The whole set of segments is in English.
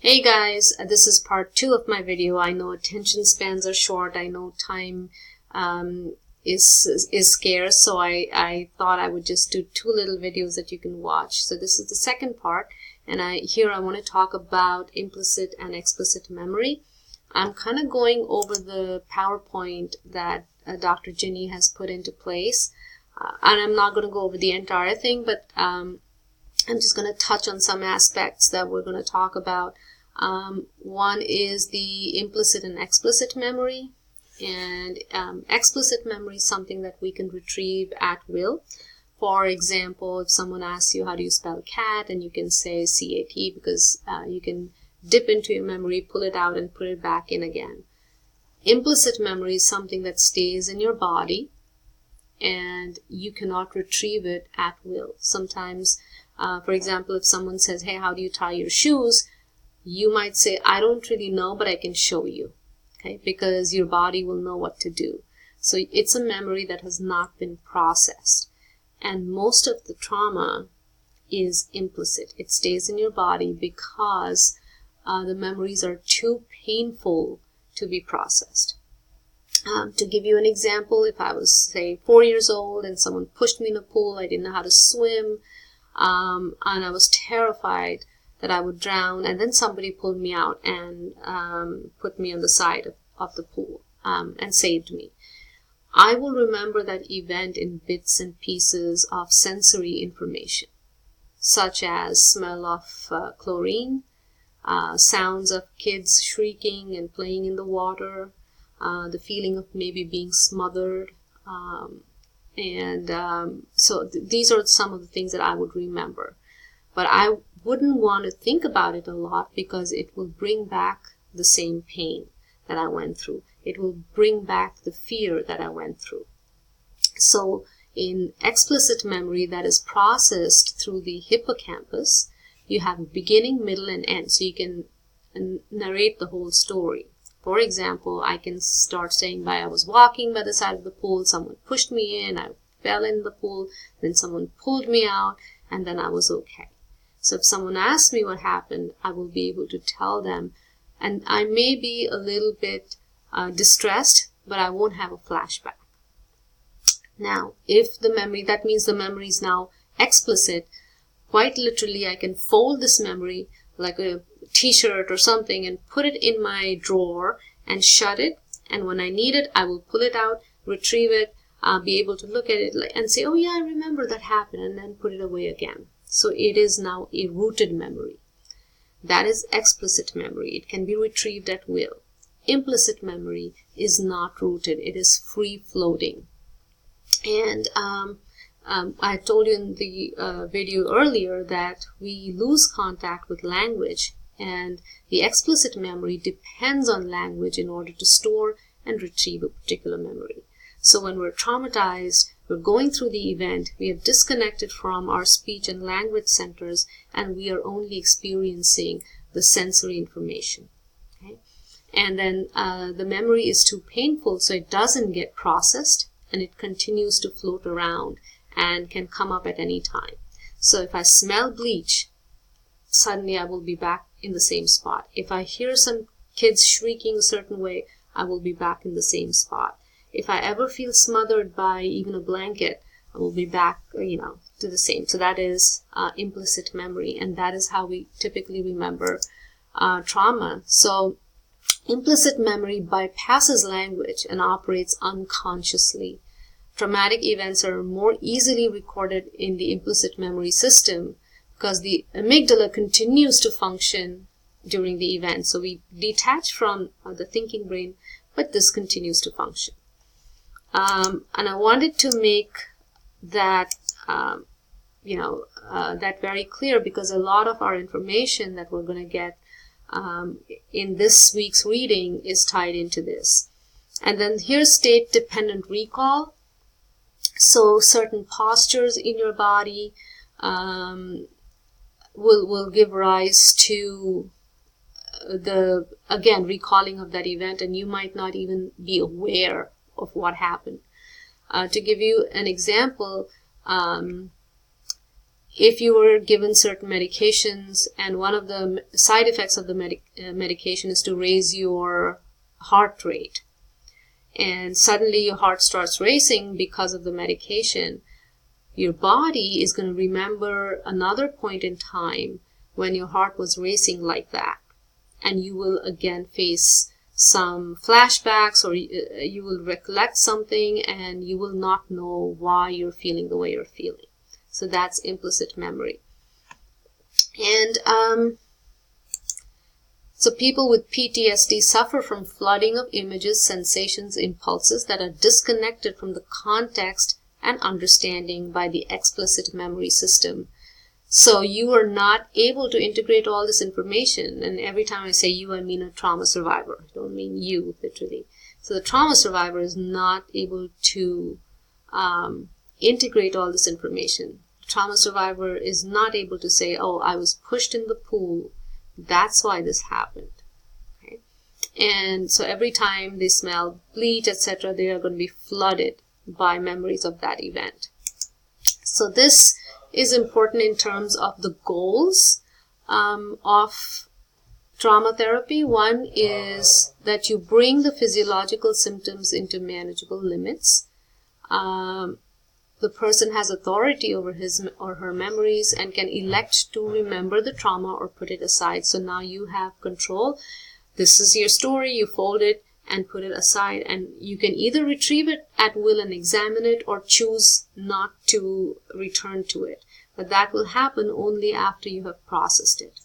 Hey guys, this is part 2 of my video. I know attention spans are short. I know time is scarce, so I thought I would just do 2 little videos that you can watch. So this is the second part, and I want to talk about implicit and explicit memory. I'm kind of going over the PowerPoint that Dr. Ginny has put into place, and I'm not going to go over the entire thing, but I'm just going to touch on some aspects that we're going to talk about. One is the implicit and explicit memory, and explicit memory is something that we can retrieve at will. For example, if someone asks you how do you spell cat, and you can say C-A-T because you can dip into your memory, pull it out, and put it back in again. Implicit memory is something that stays in your body, and you cannot retrieve it at will. Sometimes, for example, if someone says, hey, how do you tie your shoes? You might say, I don't really know, but I can show you, okay? Because your body will know what to do. So it's a memory that has not been processed. And most of the trauma is implicit. It stays in your body because the memories are too painful to be processed. To give you an example, if I was, say, 4 years old and someone pushed me in a pool, I didn't know how to swim, and I was terrified that I would drown, and then somebody pulled me out and put me on the side of the pool and saved me. I will remember that event in bits and pieces of sensory information, such as smell of chlorine, sounds of kids shrieking and playing in the water, the feeling of maybe being smothered, so these are some of the things that I would remember. But I wouldn't want to think about it a lot because it will bring back the same pain that I went through. It will bring back the fear that I went through. So in explicit memory that is processed through the hippocampus, you have a beginning, middle, and end. So you can narrate the whole story. For example, I can start saying, I was walking by the side of the pool, someone pushed me in, I fell in the pool, then someone pulled me out, and then I was okay. So if someone asks me what happened, I will be able to tell them, and I may be a little bit distressed, but I won't have a flashback. Now, if the memory, that means the memory is now explicit, quite literally I can fold this memory like a t-shirt or something and put it in my drawer and shut it, and when I need it, I will pull it out, retrieve it, be able to look at it and say, oh yeah, I remember that happened, and then put it away again. So it is now a rooted memory. That is explicit memory. It can be retrieved at will. Implicit memory is not rooted. It is free-floating. And I told you in the video earlier that we lose contact with language, and the explicit memory depends on language in order to store and retrieve a particular memory. So when we're traumatized, we're going through the event, we have disconnected from our speech and language centers, and we are only experiencing the sensory information. Okay? And then the memory is too painful, so it doesn't get processed, and it continues to float around and can come up at any time. So if I smell bleach, suddenly I will be back in the same spot. If I hear some kids shrieking a certain way, I will be back in the same spot. If I ever feel smothered by even a blanket, I will be back, to the same. So that is implicit memory, and that is how we typically remember trauma. So implicit memory bypasses language and operates unconsciously. Traumatic events are more easily recorded in the implicit memory system because the amygdala continues to function during the event. So we detach from the thinking brain, but this continues to function. And I wanted to make that, that very clear, because a lot of our information that we're going to get in this week's reading is tied into this. And then here's state-dependent recall. So certain postures in your body will give rise to the, again, recalling of that event, and you might not even be aware of what happened. To give you an example, if you were given certain medications and one of the side effects of the medication is to raise your heart rate, and suddenly your heart starts racing because of the medication, your body is going to remember another point in time when your heart was racing like that, and you will again face some flashbacks, or you will recollect something and you will not know why you're feeling the way you're feeling. So that's implicit memory. And so people with PTSD suffer from flooding of images, sensations, impulses that are disconnected from the context and understanding by the explicit memory system. So you are not able to integrate all this information. And every time I say you, I mean a trauma survivor. I don't mean you, literally. So the trauma survivor is not able to integrate all this information. The trauma survivor is not able to say, oh, I was pushed in the pool, that's why this happened. Okay? And so every time they smell bleach, etc., they are going to be flooded by memories of that event. So this is important in terms of the goals of trauma therapy. One is that you bring the physiological symptoms into manageable limits. The person has authority over his or her memories and can elect to remember the trauma or put it aside. So now you have control. This is your story, you fold it and put it aside, and you can either retrieve it at will and examine it or choose not to return to it. But that will happen only after you have processed it.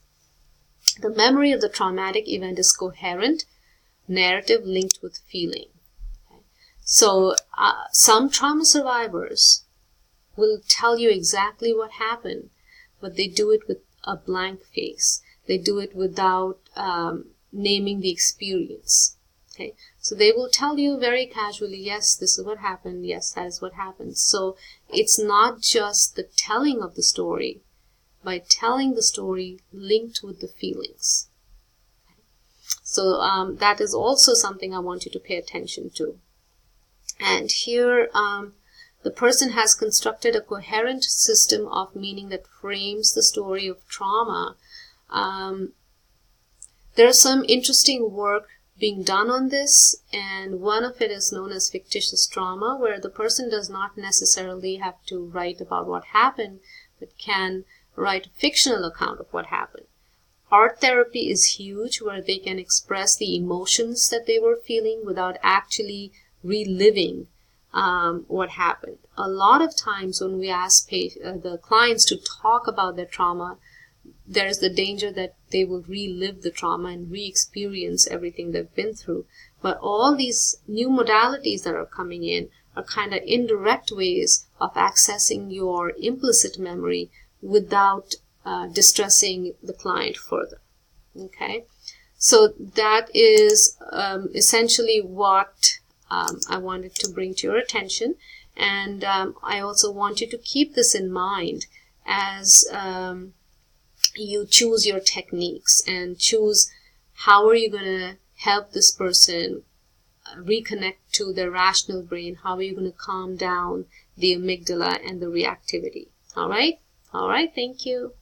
The memory of the traumatic event is coherent narrative linked with feeling. Okay? So some trauma survivors will tell you exactly what happened, but they do it with a blank face. They do it without naming the experience. Okay, so they will tell you very casually, yes, this is what happened, yes, that is what happened. So it's not just the telling of the story, by telling the story linked with the feelings. Okay. So that is also something I want you to pay attention to. And here, the person has constructed a coherent system of meaning that frames the story of trauma. There's some interesting work being done on this, and one of it is known as fictitious trauma, where the person does not necessarily have to write about what happened, but can write a fictional account of what happened. Art therapy is huge, where they can express the emotions that they were feeling without actually reliving what happened. A lot of times when we ask the clients to talk about their trauma, there is the danger that they will relive the trauma and re-experience everything they've been through. But all these new modalities that are coming in are kind of indirect ways of accessing your implicit memory without distressing the client further. Okay, so that is essentially what I wanted to bring to your attention, and I also want you to keep this in mind as you choose your techniques and choose how are you going to help this person reconnect to their rational brain. How are you going to calm down the amygdala and the reactivity? All right, thank you.